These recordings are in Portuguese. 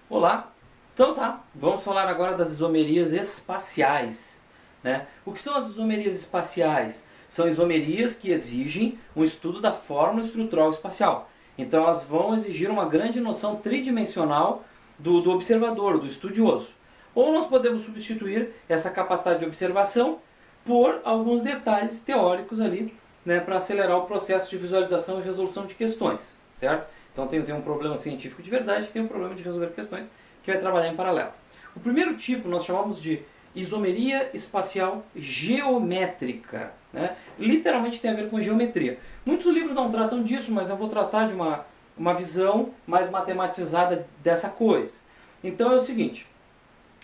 Olá! Então tá, vamos falar agora das isomerias espaciais, né? O que são as isomerias espaciais? São isomerias que exigem um estudo da fórmula estrutural espacial. Então elas vão exigir uma grande noção tridimensional do observador, do estudioso. Ou nós podemos substituir essa capacidade de observação por alguns detalhes teóricos ali, né, para acelerar o processo de visualização e resolução de questões, certo? Então tem um problema científico de verdade, tem um problema de resolver questões que vai trabalhar em paralelo. O primeiro tipo nós chamamos de isomeria espacial geométrica, né? Literalmente tem a ver com geometria. Muitos livros não tratam disso, mas eu vou tratar de uma visão mais matematizada dessa coisa. Então é o seguinte,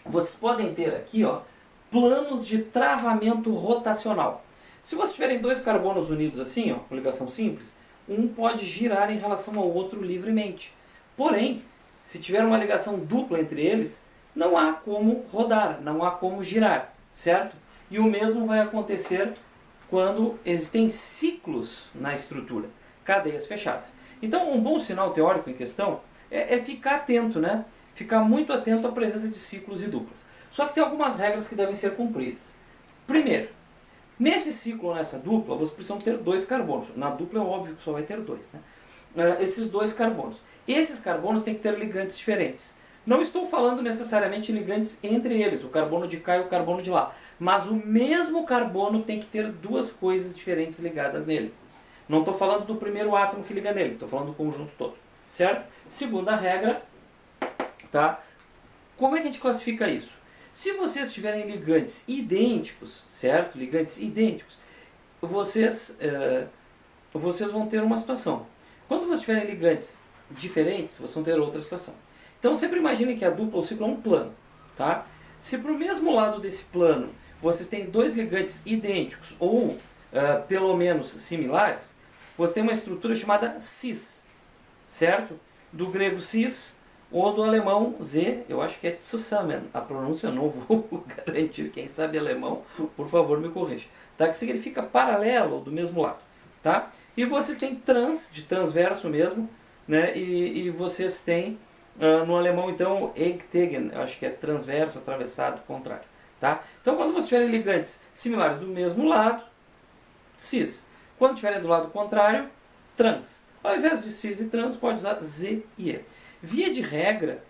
vocês podem ter aqui, ó, planos de travamento rotacional. Se vocês tiverem dois carbonos unidos assim, ó, com ligação simples, um pode girar em relação ao outro livremente. Porém, se tiver uma ligação dupla entre eles, não há como rodar, não há como girar, certo? E o mesmo vai acontecer quando existem ciclos na estrutura, cadeias fechadas. Então, um bom sinal teórico em questão é ficar atento, né? Ficar muito atento à presença de ciclos e duplas. Só que tem algumas regras que devem ser cumpridas. Primeiro, nesse ciclo ou nessa dupla, vocês precisam ter dois carbonos. Na dupla é óbvio que só vai ter dois, né? Esses dois carbonos. Esses carbonos têm que ter ligantes diferentes. Não estou falando necessariamente ligantes entre eles, o carbono de cá e o carbono de lá. Mas o mesmo carbono tem que ter duas coisas diferentes ligadas nele. Não estou falando do primeiro átomo que liga nele, estou falando do conjunto todo. Certo? Segunda regra, tá? Como é que a gente classifica isso? Se vocês tiverem ligantes idênticos, certo? Ligantes idênticos, vocês vão ter uma situação. Quando vocês tiverem ligantes diferentes, vocês vão ter outra situação. Então sempre imaginem que a dupla ou ciclo é um plano, tá? Se para o mesmo lado desse plano vocês têm dois ligantes idênticos ou pelo menos similares, você tem uma estrutura chamada cis, certo? Do grego cis ou do alemão Z, eu acho que é zusammen, a pronúncia eu não vou garantir, quem sabe alemão, por favor me corrija, tá? Que significa paralelo ou do mesmo lado, tá? E vocês têm trans, de transverso mesmo, né? E vocês têm no alemão então Ecktegen, eu acho que é transverso, atravessado, contrário, tá? Então quando vocês tiverem ligantes similares do mesmo lado, cis. Quando tiverem do lado contrário, trans. Ao invés de cis e trans, pode usar Z e E. Via de regra,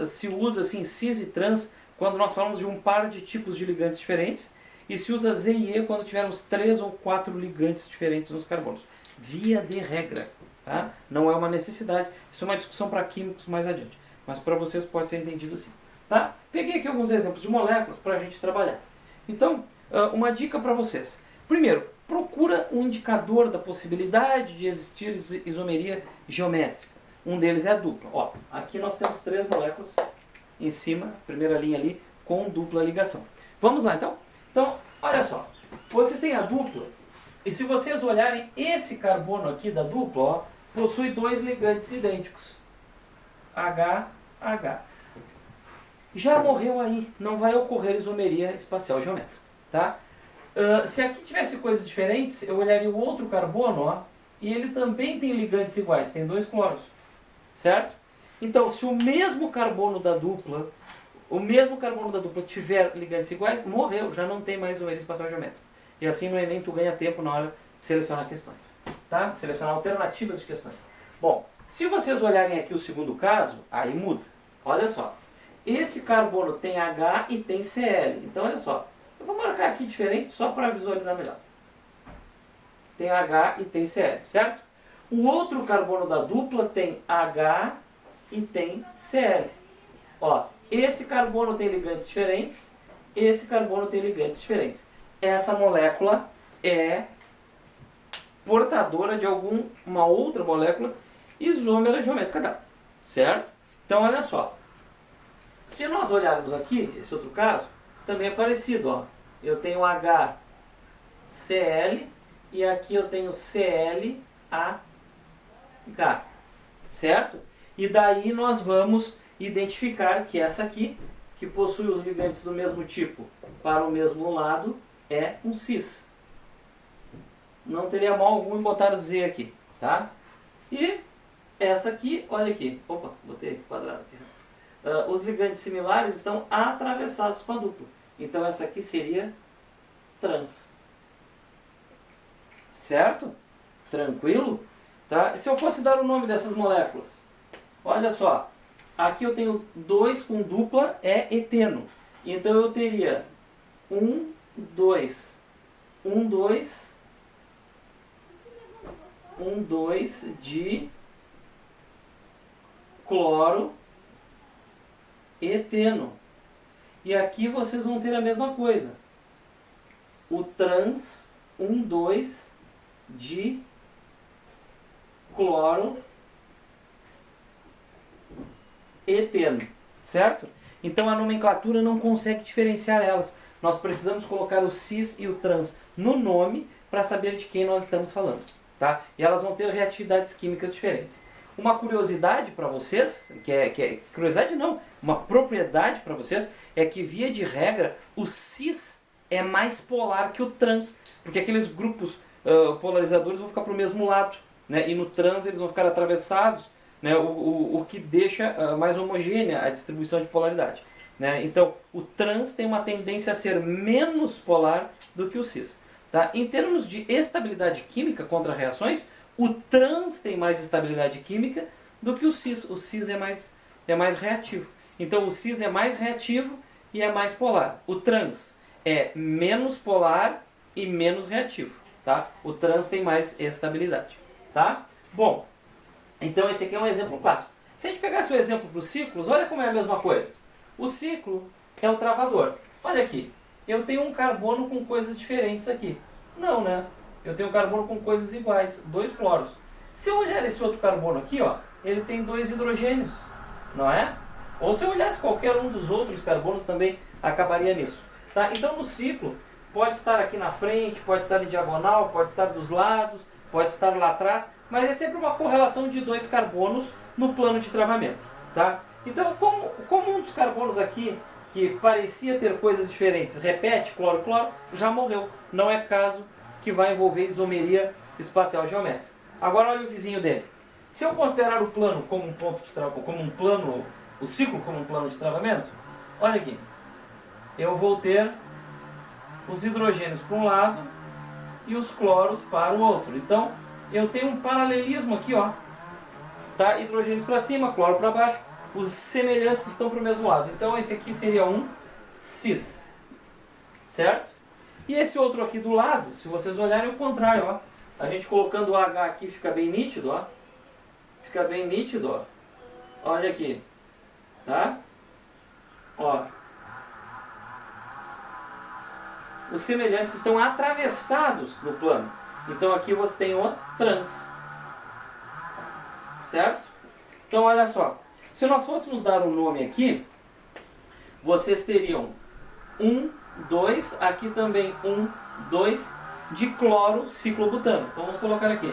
se usa assim cis e trans quando nós falamos de um par de tipos de ligantes diferentes, e se usa Z e E quando tivermos 3 ou 4 ligantes diferentes nos carbonos. Via de regra. Tá? Não é uma necessidade. Isso é uma discussão para químicos mais adiante. Mas para vocês pode ser entendido assim. Tá? Peguei aqui alguns exemplos de moléculas para a gente trabalhar. Então, uma dica para vocês. Primeiro, procura um indicador da possibilidade de existir isomeria geométrica. Um deles é a dupla. Ó, aqui nós temos 3 moléculas em cima, primeira linha ali, com dupla ligação. Vamos lá então? Então, olha só. Vocês têm a dupla, e se vocês olharem, esse carbono aqui da dupla, ó, possui 2 ligantes idênticos. HH. Já morreu aí, não vai ocorrer isomeria espacial geométrica. Tá? Se aqui tivesse coisas diferentes, eu olharia o outro carbono, ó, e ele também tem ligantes iguais, tem 2 cloros. Certo? Então, se o mesmo carbono da dupla tiver ligantes iguais, morreu, já não tem mais isomeria espacial geométrica. E assim no Enem tu ganha tempo na hora de selecionar questões. Tá? Selecionar alternativas de questões. Bom, se vocês olharem aqui o segundo caso, aí muda. Olha só. Esse carbono tem H e tem Cl. Então olha só. Eu vou marcar aqui diferente só para visualizar melhor. Tem H e tem Cl, certo? O outro carbono da dupla tem H e tem Cl. Ó, esse carbono tem ligantes diferentes, esse carbono tem ligantes diferentes. Essa molécula é portadora de uma outra molécula isômera geométrica dela, certo? Então olha só, se nós olharmos aqui, esse outro caso, também é parecido, ó. Eu tenho HCl e aqui eu tenho ClAH, certo? E daí nós vamos identificar que essa aqui, que possui os ligantes do mesmo tipo para o mesmo lado, é um cis. Não teria mal algum em botar Z aqui, tá? E essa aqui, olha aqui. Opa, botei quadrado aqui. os ligantes similares estão atravessados com a dupla. Então essa aqui seria trans. Certo? Tranquilo? Tá? Se eu fosse dar o nome dessas moléculas, olha só, aqui eu tenho 2 com dupla, é eteno. Então eu teria 1, 2, 1, 2, 1, 2 de cloro eteno. E aqui vocês vão ter a mesma coisa. O trans 1, 2 de cloro eteno. Certo? Então a nomenclatura não consegue diferenciar elas. Nós precisamos colocar o cis e o trans no nome para saber de quem nós estamos falando. Tá? E elas vão ter reatividades químicas diferentes. Uma curiosidade para vocês, curiosidade não, uma propriedade para vocês, é que via de regra o cis é mais polar que o trans, porque aqueles grupos polarizadores vão ficar para o mesmo lado, né? E no trans eles vão ficar atravessados, né? O que deixa mais homogênea a distribuição de polaridade, né? Então o trans tem uma tendência a ser menos polar do que o cis. Tá? Em termos de estabilidade química contra reações, o trans tem mais estabilidade química do que o cis. O cis é mais reativo. Então o cis é mais reativo e é mais polar. O trans é menos polar e menos reativo. Tá? O trans tem mais estabilidade. Tá? Bom, então esse aqui é um exemplo clássico. Se a gente pegasse o exemplo para os ciclos, olha como é a mesma coisa. O ciclo é o travador. Olha aqui. Eu tenho um carbono com coisas diferentes aqui. Não, né? Eu tenho um carbono com coisas iguais, 2 cloros. Se eu olhar esse outro carbono aqui, ó, ele tem 2 hidrogênios, não é? Ou se eu olhasse qualquer um dos outros carbonos também acabaria nisso. Tá? Então no ciclo, pode estar aqui na frente, pode estar em diagonal, pode estar dos lados, pode estar lá atrás, mas é sempre uma correlação de 2 carbonos no plano de travamento. Tá? Então, como um dos carbonos aqui, que parecia ter coisas diferentes, repete cloro-cloro, já morreu. Não é caso que vai envolver isomeria espacial geométrica. Agora olha o vizinho dele. Se eu considerar o plano como um ponto de travamento, o ciclo como um plano de travamento, olha aqui. Eu vou ter os hidrogênios para um lado e os cloros para o outro. Então, eu tenho um paralelismo aqui, ó. Tá? Hidrogênios para cima, cloro para baixo. Os semelhantes estão para o mesmo lado. Então esse aqui seria um cis. Certo? E esse outro aqui do lado, se vocês olharem o contrário, ó. A gente colocando o H aqui fica bem nítido, ó. Fica bem nítido, ó. Olha aqui. Tá? Ó. Os semelhantes estão atravessados no plano. Então aqui você tem o trans. Certo? Então olha só. Se nós fôssemos dar um nome aqui, vocês teriam 1, 2, aqui também 1, 2 de cloro ciclobutano. Então vamos colocar aqui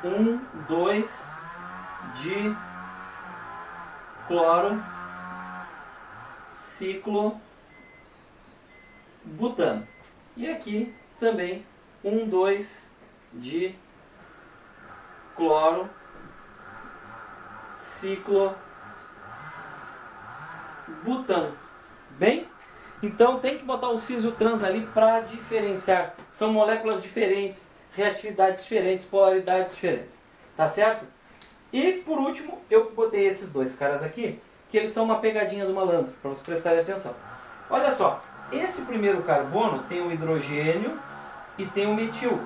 1, 2 de cloro ciclobutano. E aqui também 1, 2 de cloro ciclobutano. Bem? Então tem que botar o cis e o trans ali para diferenciar. São moléculas diferentes, reatividades diferentes, polaridades diferentes. Tá certo? E por último, eu botei esses dois caras aqui, que eles são uma pegadinha do malandro, para vocês prestarem atenção. Olha só, esse primeiro carbono tem o hidrogênio e tem o metil.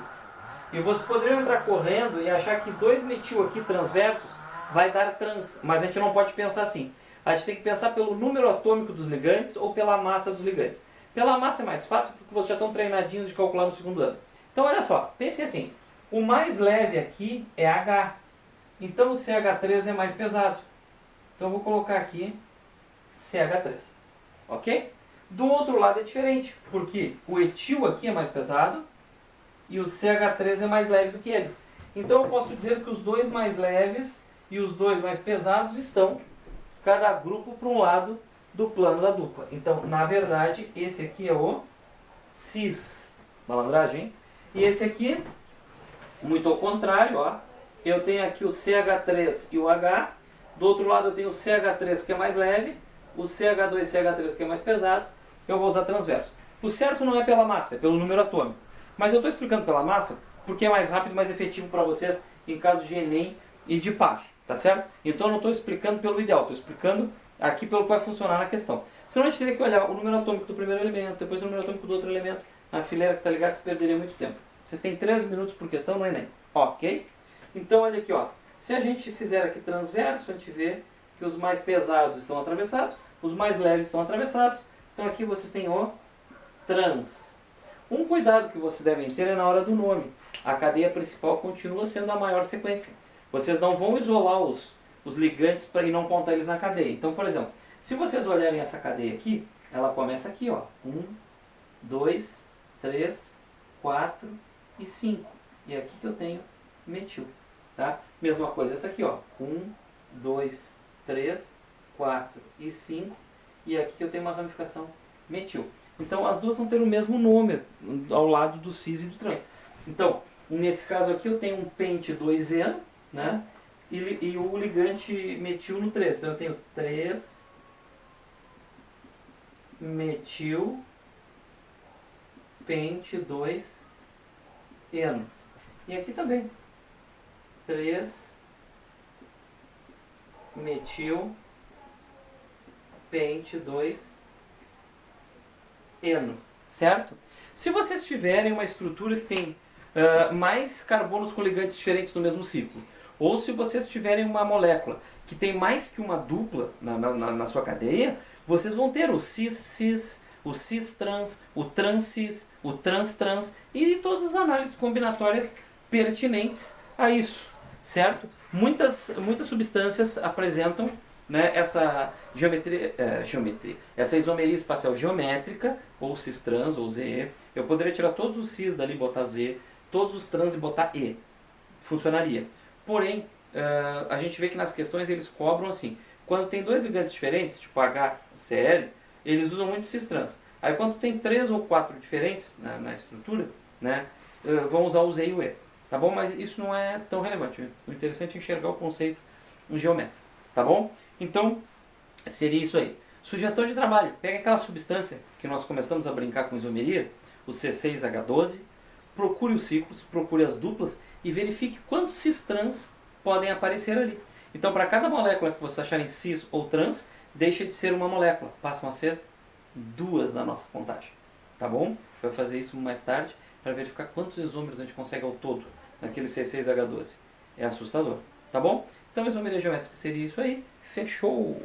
E vocês poderiam entrar correndo e achar que 2 metil aqui transversos vai dar trans, mas a gente não pode pensar assim. A gente tem que pensar pelo número atômico dos ligantes ou pela massa dos ligantes. Pela massa é mais fácil porque vocês já estão treinadinhos de calcular no segundo ano. Então olha só, pense assim, o mais leve aqui é H, então o CH3 é mais pesado. Então eu vou colocar aqui CH3, ok? Do outro lado é diferente, porque o etil aqui é mais pesado e o CH3 é mais leve do que ele. Então eu posso dizer que os dois mais leves e os dois mais pesados estão cada grupo para um lado do plano da dupla. Então, na verdade, esse aqui é o cis. Malandragem, hein? E esse aqui, muito ao contrário, ó. Eu tenho aqui o CH3 e o H Do outro lado eu tenho o CH3 que é mais leve, o CH2 e CH3 que é mais pesado, eu vou usar transverso. O certo não é pela massa, é pelo número atômico. Mas eu estou explicando pela massa porque é mais rápido e mais efetivo para vocês em caso de Enem e de PAF, tá certo? Então eu não estou explicando pelo ideal, estou explicando aqui pelo que vai funcionar na questão. Senão a gente teria que olhar o número atômico do primeiro elemento, depois o número atômico do outro elemento, na fileira que tá ligado, você perderia muito tempo. Vocês têm 3 minutos por questão no Enem, ok? Então olha aqui, ó. Se a gente fizer aqui transverso, a gente vê que os mais pesados estão atravessados, os mais leves estão atravessados. Então aqui vocês têm o trans. Um cuidado que vocês devem ter é na hora do nome. A cadeia principal continua sendo a maior sequência. Vocês não vão isolar os ligantes para não contar eles na cadeia. Então, por exemplo, se vocês olharem essa cadeia aqui, ela começa aqui, ó. 1, 2, 3, 4 e 5. E aqui que eu tenho metil. Tá? Mesma coisa essa aqui, ó. 1, 2, 3, 4 e 5. E aqui que eu tenho uma ramificação metil. Então as duas vão ter o mesmo nome ao lado do cis e do trans. Então, nesse caso aqui eu tenho um pente 2Eno, né? E o ligante metil no 3. Então eu tenho 3 metil pente 2Eno. E aqui também 3 metil pente 2Eno. Certo? Se vocês tiverem uma estrutura que tem mais carbonos com ligantes diferentes no mesmo ciclo, ou se vocês tiverem uma molécula que tem mais que uma dupla na sua cadeia, vocês vão ter o cis-cis, o cis-trans, o trans-cis, o trans-trans e todas as análises combinatórias pertinentes a isso, certo? Muitas substâncias apresentam, né, essa essa isomeria espacial geométrica, ou cis-trans, ou ZE. Eu poderia tirar todos os cis dali e botar Z, todos os trans e botar E. Funcionaria. Porém, a gente vê que nas questões eles cobram assim. Quando tem dois ligantes diferentes, tipo HCl, eles usam muito cis-trans. Aí quando tem 3 ou 4 diferentes na estrutura, né, vão usar o Z e o E. Tá bom? Mas isso não é tão relevante. O interessante é enxergar o conceito geométrico. Tá bom? Então, seria isso aí. Sugestão de trabalho. Pega aquela substância que nós começamos a brincar com isomeria, o C6H12, procure os ciclos, procure as duplas e verifique quantos cis-trans podem aparecer ali. Então, para cada molécula que vocês acharem cis ou trans, deixa de ser uma molécula. Passam a ser 2 da nossa contagem. Tá bom? Vai fazer isso mais tarde para verificar quantos isômeros a gente consegue ao todo naquele C6H12. É assustador. Tá bom? Então, a isomeria geométrica seria isso aí. Fechou!